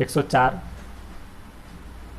104।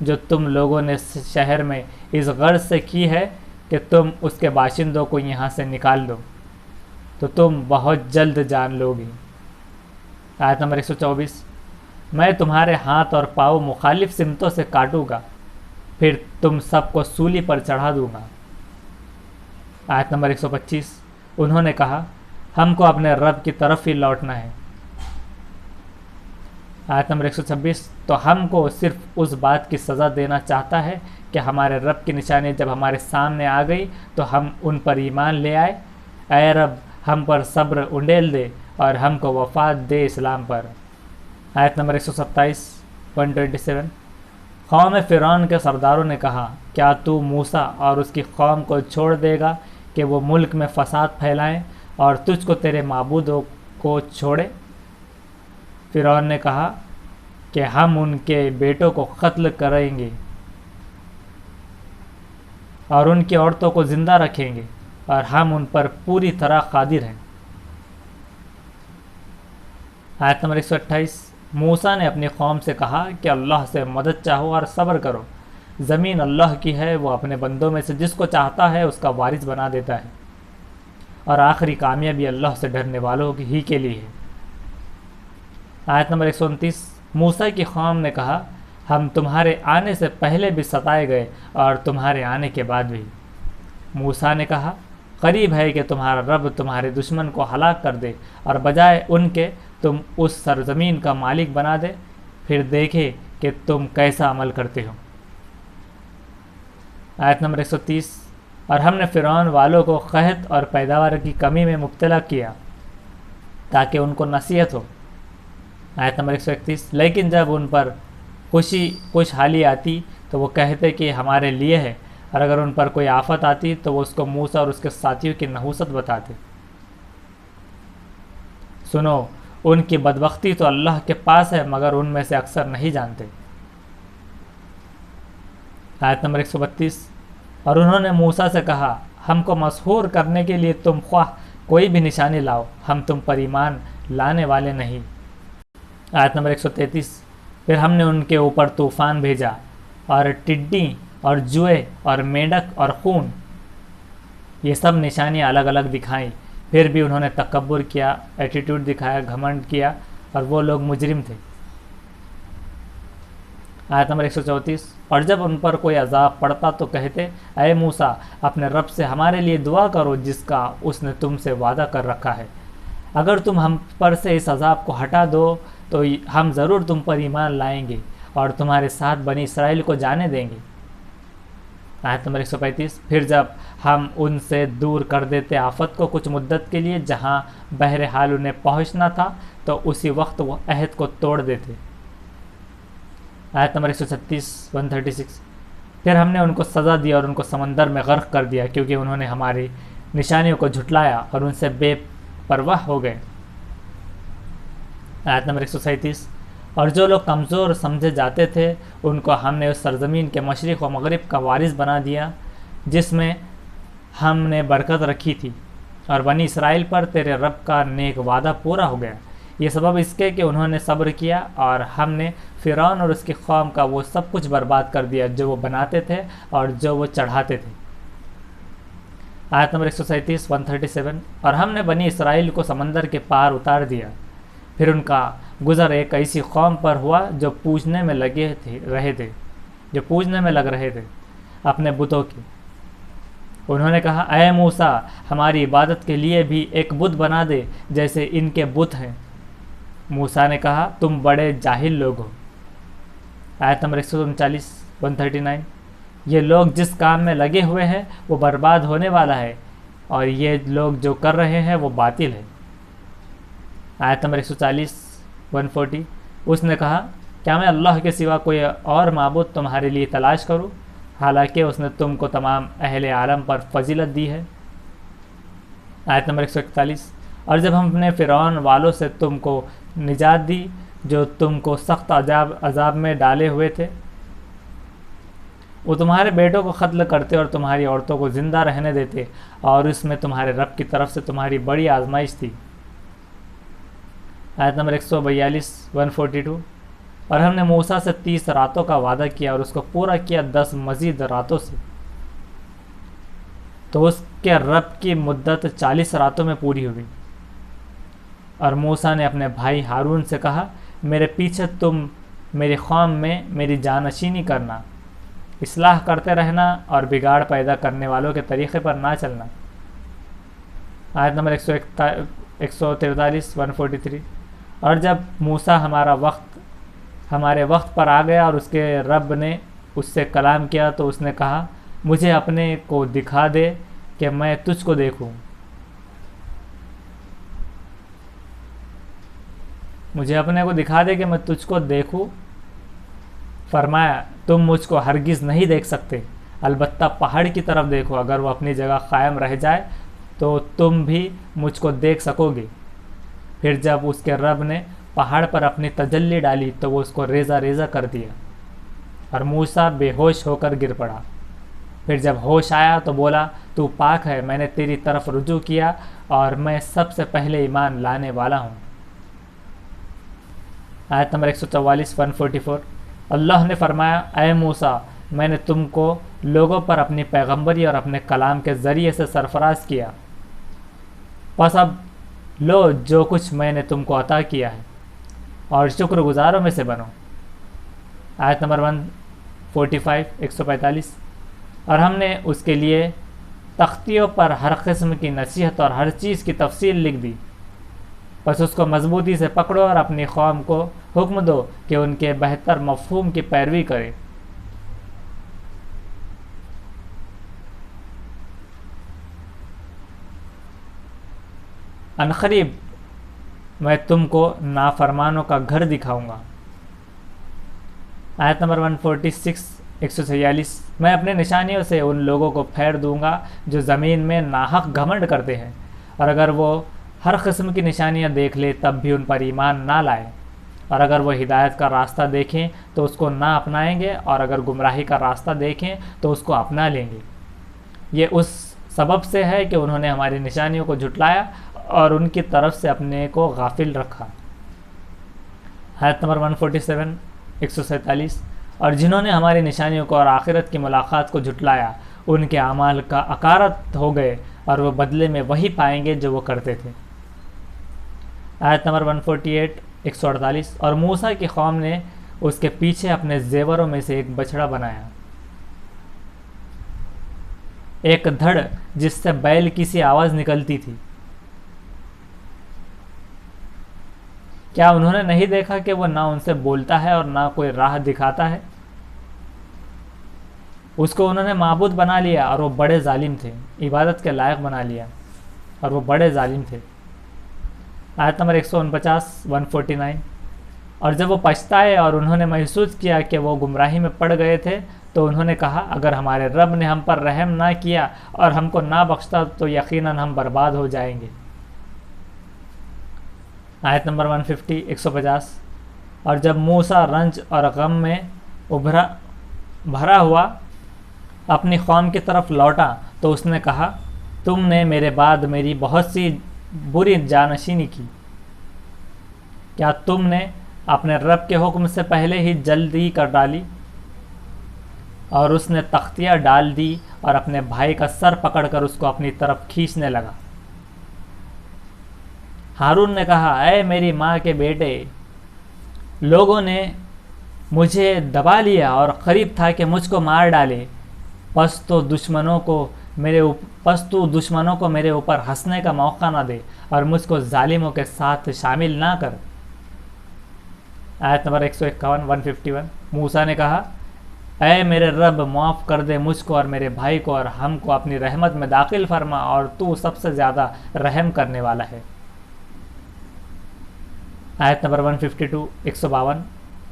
جو تم لوگوں نے شہر میں اس غرض سے کی ہے کہ تم اس کے باشندوں کو یہاں سے نکال دو تو تم بہت جلد جان لو گی۔ آیت نمبر 124، میں تمہارے ہاتھ اور پاؤں مخالف سمتوں سے کاٹوں گا، پھر تم سب کو سولی پر چڑھا دوں گا۔ آیت نمبر 125، انہوں نے کہا ہم کو اپنے رب کی طرف ہی لوٹنا ہے۔ آیت نمبر 126، تو ہم کو صرف اس بات کی سزا دینا چاہتا ہے کہ ہمارے رب کی نشانی جب ہمارے سامنے آ گئی تو ہم ان پر ایمان لے آئے۔ اے رب ہم پر صبر انڈیل دے اور ہم کو وفات دے اسلام پر۔ آیت نمبر 127 127، قوم فرعون کے سرداروں نے کہا کیا تو موسیٰ اور اس کی قوم کو چھوڑ دے گا کہ وہ ملک میں فساد پھیلائیں اور تجھ کو تیرے معبودوں کو چھوڑے؟ فرعون نے کہا کہ ہم ان کے بیٹوں کو قتل کریں گے اور ان کی عورتوں کو زندہ رکھیں گے اور ہم ان پر پوری طرح قادر ہیں۔ آیت نمبر 128، موسیٰ نے اپنی قوم سے کہا کہ اللہ سے مدد چاہو اور صبر کرو، زمین اللہ کی ہے، وہ اپنے بندوں میں سے جس کو چاہتا ہے اس کا وارث بنا دیتا ہے، اور آخری کامیابی اللہ سے ڈرنے والوں ہی کے لیے ہے۔ آیت نمبر 129، موسیٰ کی قوم نے کہا ہم تمہارے آنے سے پہلے بھی ستائے گئے اور تمہارے آنے کے بعد بھی۔ موسیٰ نے کہا قریب ہے کہ تمہارا رب تمہارے دشمن کو ہلاک کر دے اور بجائے ان کے تم اس سرزمین کا مالک بنا دے، پھر دیکھے کہ تم کیسا عمل کرتے ہو۔ آیت نمبر 130، اور ہم نے فرعون والوں کو قحط اور پیداوار کی کمی میں مبتلا کیا تاکہ ان کو نصیحت ہو۔ آیت نمبر 131، لیکن جب ان پر خوشحالی آتی تو وہ کہتے کہ ہمارے لیے ہے، اور اگر ان پر کوئی آفت آتی تو وہ اس کو موسیٰ اور اس کے ساتھیوں کی نحوست بتاتے۔ سنو ان کی بدبختی تو اللہ کے پاس ہے مگر ان میں سے اکثر نہیں جانتے۔ آیت نمبر 132، اور انہوں نے موسیٰ سے کہا ہم کو مسحور کرنے کے لیے تم خواہ کوئی بھی نشانی لاؤ، ہم تم پر ایمان لانے والے نہیں۔ آیت نمبر 133، پھر ہم نے ان کے اوپر طوفان بھیجا اور ٹڈی اور جوئے اور میںڈک اور خون، یہ سب نشانیاں الگ الگ دکھائیں، پھر بھی انہوں نے تکبر کیا، ایٹیٹیوڈ دکھایا، گھمنڈ کیا، اور وہ لوگ مجرم تھے۔ آیت نمبر 134، اور جب ان پر کوئی عذاب پڑتا تو کہتے اے موسیٰ اپنے رب سے ہمارے لیے دعا کرو جس کا اس نے تم سے وعدہ کر رکھا ہے، اگر تم ہم پر سے اس عذاب کو ہٹا دو تو ہم ضرور تم پر ایمان لائیں گے اور تمہارے ساتھ بنی اسرائیل کو جانے دیں گے۔ آیت نمبر 135، پھر جب ہم ان سے دور کر دیتے آفت کو کچھ مدت کے لیے جہاں بہرحال انہیں پہنچنا تھا تو اسی وقت وہ عہد کو توڑ دیتے۔ آیت نمبر 136 136، پھر ہم نے ان کو سزا دی اور ان کو سمندر میں غرق کر دیا کیونکہ انہوں نے ہماری نشانیوں کو جھٹلایا اور ان سے بے پرواہ ہو گئے۔ آیت نمبر 137، اور جو لوگ کمزور سمجھے جاتے تھے ان کو ہم نے اس سرزمین کے مشرق و مغرب کا وارث بنا دیا جس میں ہم نے برکت رکھی تھی، اور بنی اسرائیل پر تیرے رب کا نیک وعدہ پورا ہو گیا، یہ سبب اس کے کہ انہوں نے صبر کیا، اور ہم نے فرعون اور اس کی قوم کا وہ سب کچھ برباد کر دیا جو وہ بناتے تھے اور جو وہ چڑھاتے تھے۔ آیت نمبر 137 137، اور ہم نے بنی اسرائیل کو سمندر کے پار اتار دیا، پھر ان کا گزر ایک ایسی قوم پر ہوا جو پوجنے میں لگ رہے تھے اپنے بتوں کی۔ انہوں نے کہا اے موسیٰ ہماری عبادت کے لیے بھی ایک بت بنا دے جیسے ان کے بت ہیں۔ موسیٰ نے کہا تم بڑے جاہل لوگ ہو۔ آیت نمبر 139 139، یہ لوگ جس کام میں لگے ہوئے ہیں وہ برباد ہونے والا ہے اور یہ لوگ جو کر رہے ہیں وہ باطل ہے۔ آیت نمبر 140 140، اس نے کہا کیا میں اللہ کے سوا کوئی اور معبود تمہارے لیے تلاش کروں حالانکہ اس نے تم کو تمام اہل عالم پر فضیلت دی ہے۔ آیت نمبر 141، اور جب ہم نے فرعون والوں سے تم کو نجات دی جو تم کو سخت عذاب میں ڈالے ہوئے تھے، وہ تمہارے بیٹوں کو قتل کرتے اور تمہاری عورتوں کو زندہ رہنے دیتے، اور اس میں تمہارے رب کی طرف سے تمہاری بڑی آزمائش تھی۔ آیت نمبر 142 142، اور ہم نے موسیٰ سے 30 راتوں کا وعدہ کیا اور اس کو پورا کیا 10 مزید راتوں سے، تو اس کے رب کی مدت 40 راتوں میں پوری ہوئی۔ اور موسیٰ نے اپنے بھائی ہارون سے کہا، میرے پیچھے تم میری قوم میں میری جانشینی کرنا، اصلاح کرتے رہنا اور بگاڑ پیدا کرنے والوں کے طریقے پر نہ چلنا۔ آیت نمبر 143 143۔ اور جب موسیٰ ہمارے وقت پر آ گیا اور اس کے رب نے اس سے کلام کیا تو اس نے کہا، مجھے اپنے کو دکھا دے کہ میں تجھ کو دیکھوں۔ مجھے اپنے کو دکھا دے کہ میں تجھ کو دیکھوں۔ فرمایا، تم مجھ کو ہرگز نہیں دیکھ سکتے، البتہ پہاڑ کی طرف دیکھو، اگر وہ اپنی جگہ قائم رہ جائے تو تم بھی مجھ کو دیکھ سکو گے۔ پھر جب اس کے رب نے پہاڑ پر اپنی تجلی ڈالی تو وہ اس کو ریزہ ریزہ کر دیا اور موسیٰ بے ہوش ہو کر گر پڑا۔ پھر جب ہوش آیا تو بولا، تو پاک ہے، میں نے تیری طرف رجوع کیا اور میں سب سے پہلے ایمان لانے والا ہوں۔ آیت نمبر 144 144۔ اللہ نے فرمایا، اے موسیٰ، میں نے تم کو لوگوں پر اپنی پیغمبری اور اپنے کلام کے ذریعے سے سرفراز کیا، پس اب لو جو کچھ میں نے تم کو عطا کیا ہے اور شکر گزاروں میں سے بنو۔ آیت نمبر 145 145۔ اور ہم نے اس کے لیے تختیوں پر ہر قسم کی نصیحت اور ہر چیز کی تفصیل لکھ دی، بس اس کو مضبوطی سے پکڑو اور اپنی قوم کو حکم دو کہ ان کے بہتر مفہوم کی پیروی کرے۔ عنقریب میں تم کو نافرمانوں کا گھر دکھاؤں گا۔ آیت نمبر 146 146۔ میں اپنے نشانیوں سے ان لوگوں کو پھیر دوں گا جو زمین میں ناحق گھمنڈ کرتے ہیں، اور اگر وہ ہر قسم کی نشانیاں دیکھ لے تب بھی ان پر ایمان نہ لائے، اور اگر وہ ہدایت کا راستہ دیکھیں تو اس کو نہ اپنائیں گے، اور اگر گمراہی کا راستہ دیکھیں تو اس کو اپنا لیں گے۔ یہ اس سبب سے ہے کہ انہوں نے ہماری نشانیوں کو جھٹلایا اور ان کی طرف سے اپنے کو غافل رکھا۔ آیت نمبر 147 147۔ اور جنہوں نے ہماری نشانیوں کو اور آخرت کی ملاقات کو جھٹلایا، ان کے اعمال کا اکارت ہو گئے اور وہ بدلے میں وہی پائیں گے جو وہ کرتے تھے۔ آیت نمبر 148 148۔ اور موسیٰ کی قوم نے اس کے پیچھے اپنے زیوروں میں سے ایک بچڑا بنایا، ایک دھڑ جس سے بیل کی سی آواز نکلتی تھی۔ کیا انہوں نے نہیں دیکھا کہ وہ نہ ان سے بولتا ہے اور نہ کوئی راہ دکھاتا ہے؟ اس کو انہوں نے معبود بنا لیا اور وہ بڑے ظالم تھے، عبادت کے لائق بنا لیا اور وہ بڑے ظالم تھے۔ آیت نمبر 149 149۔ اور جب وہ پچھتائے اور انہوں نے محسوس کیا کہ وہ گمراہی میں پڑ گئے تھے تو انہوں نے کہا، اگر ہمارے رب نے ہم پر رحم نہ کیا اور ہم کو نہ بخشتا تو یقیناً ہم برباد ہو جائیں گے۔ آیت نمبر 150 150۔ اور جب موسیٰ رنج اور غم میں بھرا ہوا اپنی قوم کی طرف لوٹا تو اس نے کہا، تم نے میرے بعد میری بہت سی بری جانشینی کی، کیا تم نے اپنے رب کے حکم سے پہلے ہی جلدی کر ڈالی؟ اور اس نے تختیاں ڈال دی اور اپنے بھائی کا سر پکڑ کر اس کو اپنی طرف کھینچنے لگا۔ ہارون نے کہا، اے میری ماں کے بیٹے، لوگوں نے مجھے دبا لیا اور قریب تھا کہ مجھ کو مار ڈالے، پس تو دشمنوں کو میرے اوپر ہنسنے کا موقع نہ دے اور مجھ کو ظالموں کے ساتھ شامل نہ کر۔ آیت نمبر 151 151۔ موسیٰ نے کہا، اے میرے رب، معاف کر دے مجھ کو اور میرے بھائی کو اور ہم کو اپنی رحمت میں داخل فرما، اور تو سب سے زیادہ رحم کرنے والا ہے۔ آیت نمبر 152 152۔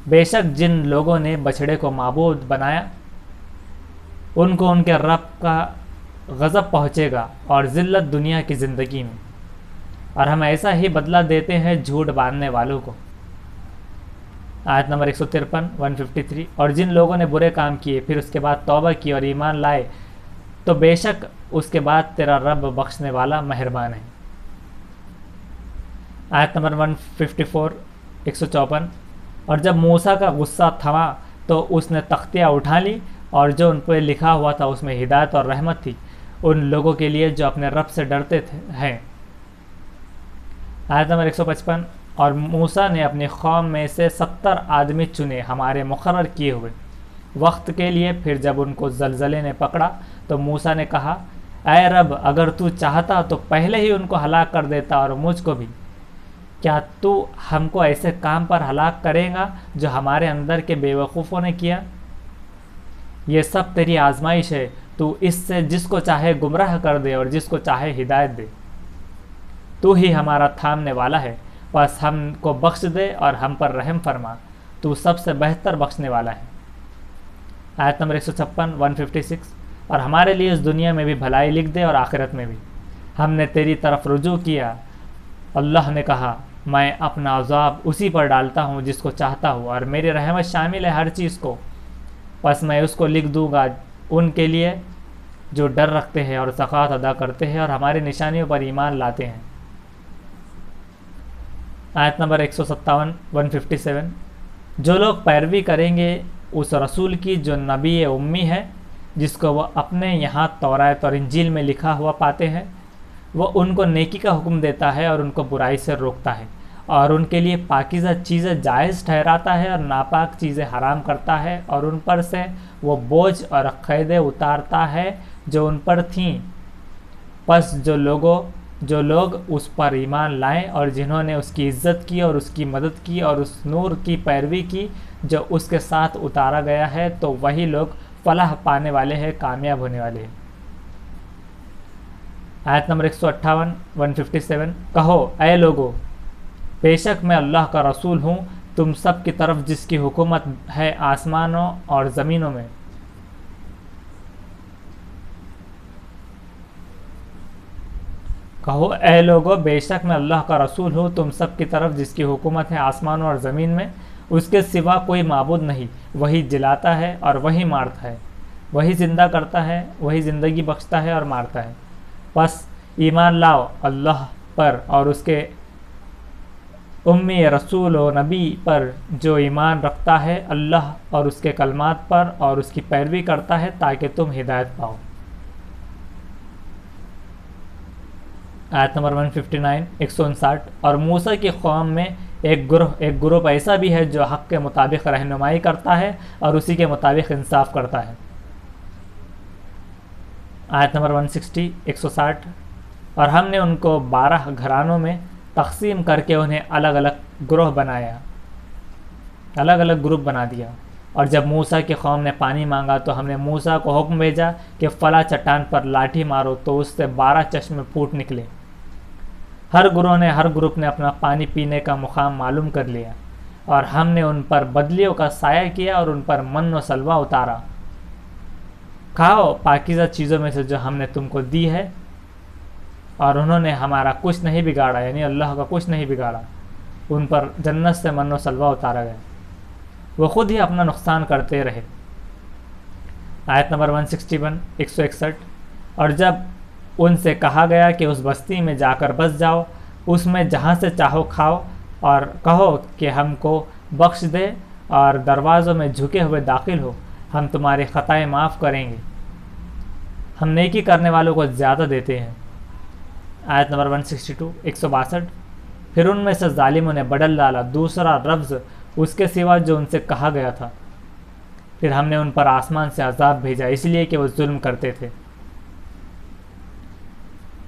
بے شک جن لوگوں نے بچھڑے کو معبود بنایا ان کو ان کے رب کا غضب پہنچے گا اور ذلت دنیا کی زندگی میں، اور ہم ایسا ہی بدلہ دیتے ہیں جھوٹ باندھنے والوں کو۔ آیت نمبر 153 153۔ اور جن لوگوں نے برے کام کیے پھر اس کے بعد توبہ کی اور ایمان لائے تو بے شک اس کے بعد تیرا رب بخشنے والا مہربان ہے۔ آیت نمبر 154 154۔ اور جب موسیٰ کا غصہ تھما تو اس نے تختیاں اٹھا لی اور جو ان پہ لکھا ہوا تھا اس میں ہدایت اور رحمت تھی ان لوگوں کے لیے جو اپنے رب سے ڈرتے ہیں۔ آیت نمبر 155، اور موسیٰ نے اپنی قوم میں سے 70 آدمی چنے ہمارے مقرر کیے ہوئے وقت کے لیے۔ پھر جب ان کو زلزلے نے پکڑا تو موسیٰ نے کہا، اے رب، اگر تو چاہتا تو پہلے ہی ان کو ہلاک کر دیتا اور مجھ کو بھی۔ کیا تو ہم کو ایسے کام پر ہلاک کرے گا جو ہمارے اندر کے بے وقوفوں نے کیا؟ یہ سب تیری آزمائش ہے، تو اس سے جس کو چاہے گمراہ کر دے اور جس کو چاہے ہدایت دے۔ تو ہی ہمارا تھامنے والا ہے، بس ہم کو بخش دے اور ہم پر رحم فرما، تو سب سے بہتر بخشنے والا ہے۔ آیت نمبر 156 156، اور ہمارے لیے اس دنیا میں بھی بھلائی لکھ دے اور آخرت میں بھی۔ ہم نے تیری طرف رجوع کیا۔ اللہ نے کہا، میں اپنا عذاب اسی پر ڈالتا ہوں جس کو چاہتا ہوں، اور میری رحمت شامل ہے ہر چیز کو، پس میں اس کو لکھ دوں گا ان کے لیے جو ڈر رکھتے ہیں اور زکوٰۃ ادا کرتے ہیں اور ہماری نشانیوں پر ایمان لاتے ہیں۔ آیت نمبر 157 157، جو لوگ پیروی کریں گے اس رسول کی جو نبی امی ہے، جس کو وہ اپنے یہاں تورات اور انجیل میں لکھا ہوا پاتے ہیں، وہ ان کو نیکی کا حکم دیتا ہے اور ان کو برائی سے روکتا ہے، اور ان کے لیے پاکیزہ چیزیں جائز ٹھہراتا ہے اور ناپاک چیزیں حرام کرتا ہے، اور ان پر سے وہ بوجھ اور قیدیں اتارتا ہے جو ان پر تھیں۔ پس جو لوگ اس پر ایمان لائیں اور جنہوں نے اس کی عزت کی اور اس کی مدد کی اور اس نور کی پیروی کی جو اس کے ساتھ اتارا گیا ہے، تو وہی لوگ فلاح پانے والے ہیں، کامیاب ہونے والے ہیں۔ آیت نمبر 158 157، کہو اے لوگو، بے شک میں اللہ کا رسول ہوں تم سب کی طرف جس کی حکومت ہے آسمانوں اور زمینوں میں۔ کہو اے لوگو، بے شک میں اللہ کا رسول ہوں تم سب کی طرف جس کی حکومت ہے آسمانوں اور زمین میں، اس کے سوا کوئی معبود نہیں، وہی جلاتا ہے اور وہی مارتا ہے، وہی زندہ کرتا ہے، وہی زندگی بخشتا ہے اور مارتا ہے۔ بس ایمان لاؤ اللہ پر اور اس کے امی رسول و نبی پر جو ایمان رکھتا ہے اللہ اور اس کے کلمات پر اور اس کی پیروی کرتا ہے تاکہ تم ہدایت پاؤ۔ آیت نمبر 159 159، اور موسیٰ کی قوم میں ایک گروہ ایسا بھی ہے جو حق کے مطابق رہنمائی کرتا ہے اور اسی کے مطابق انصاف کرتا ہے۔ آیت نمبر 160 160، اور ہم نے ان کو 12 گھرانوں میں تقسیم کر کے انہیں الگ الگ گروپ بنا دیا۔ اور جب موسیٰ کی قوم نے پانی مانگا تو ہم نے موسیٰ کو حکم بھیجا کہ فلاں چٹان پر لاٹھی مارو، تو اس سے 12 چشمے پھوٹ نکلے۔ ہر گروپ نے اپنا پانی پینے کا مقام معلوم کر لیا، اور ہم نے ان پر بدلیوں کا سایہ کیا اور ان پر من و سلوہ اتارا۔ کھاؤ پاکیزہ چیزوں میں سے جو ہم نے تم کو دی ہے، اور انہوں نے ہمارا کچھ نہیں بگاڑا، یعنی اللہ کا کچھ نہیں بگاڑا، ان پر جنت سے من و سلوہ اتارا گیا، وہ خود ہی اپنا نقصان کرتے رہے۔ آیت نمبر 161 161، اور جب ان سے کہا گیا کہ اس بستی میں جا کر بس جاؤ، اس میں جہاں سے چاہو کھاؤ، اور کہو کہ ہم کو بخش دے اور دروازوں میں جھکے ہوئے داخل ہو، ہم تمہاری خطائیں معاف کریں گے، ہم نیکی کرنے والوں کو زیادہ دیتے ہیں۔ آیت نمبر 162 162، پھر ان میں سے ظالموں نے بدل ڈالا دوسرا لفظ اس کے سوا جو ان سے کہا گیا تھا، پھر ہم نے ان پر آسمان سے عذاب بھیجا اس لیے کہ وہ ظلم کرتے تھے۔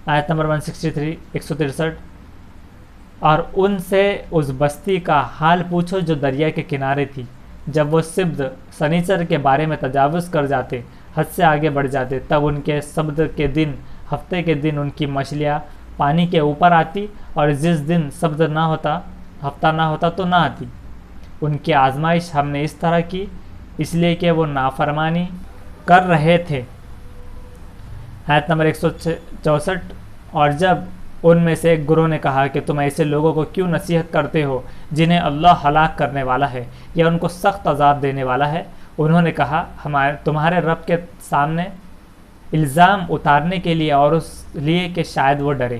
آیت نمبر 163 163، اور ان سے اس بستی کا حال پوچھو جو دریا کے کنارے تھی، جب وہ سبت سنیچر کے بارے میں تجاوز کر جاتے، حد سے آگے بڑھ جاتے، تب ان کے سبت کے دن، ہفتے کے دن ان کی مچھلیاں پانی کے اوپر آتی، اور جس دن سبت نہ ہوتا، ہفتہ نہ ہوتا تو نہ آتی۔ ان کی آزمائش ہم نے اس طرح کی اس لیے کہ وہ نافرمانی کر رہے تھے۔ آیت نمبر 164، اور جب ان میں سے ایک گروہ نے کہا کہ تم ایسے لوگوں کو کیوں نصیحت کرتے ہو جنہیں اللہ ہلاک کرنے والا ہے یا ان کو سخت عذاب دینے والا ہے، انہوں نے کہا تمہارے رب کے سامنے الزام اتارنے کے لیے اور اس لیے کہ شاید وہ ڈرے۔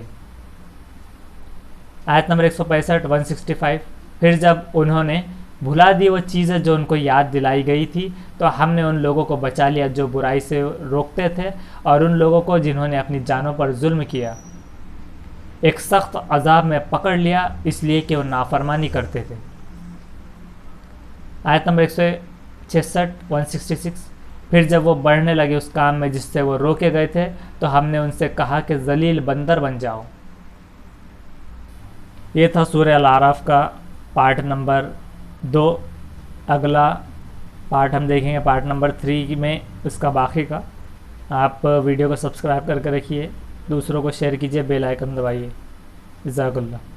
آیت نمبر 165 165، پھر جب انہوں نے بھلا دی وہ چیزیں جو ان کو یاد دلائی گئی تھی، تو ہم نے ان لوگوں کو بچا لیا جو برائی سے روکتے تھے، اور ان لوگوں کو جنہوں نے اپنی جانوں پر ظلم کیا ایک سخت عذاب میں پکڑ لیا، اس لیے کہ وہ نافرمانی کرتے تھے۔ آیت نمبر 166 166۔ پھر جب وہ بڑھنے لگے اس کام میں جس سے وہ روکے گئے تھے، تو ہم نے ان سے کہا کہ ذلیل بندر بن جاؤ۔ یہ تھا سورہ الاعراف کا پارٹ نمبر 2۔ اگلا پارٹ ہم دیکھیں گے پارٹ نمبر 3 میں اس کا باقی کا۔ آپ ویڈیو کو سبسکرائب کر کے رکھیے، دوسروں کو شیئر کیجیے، بیل آئیکن دبائیے۔ جزاک اللہ۔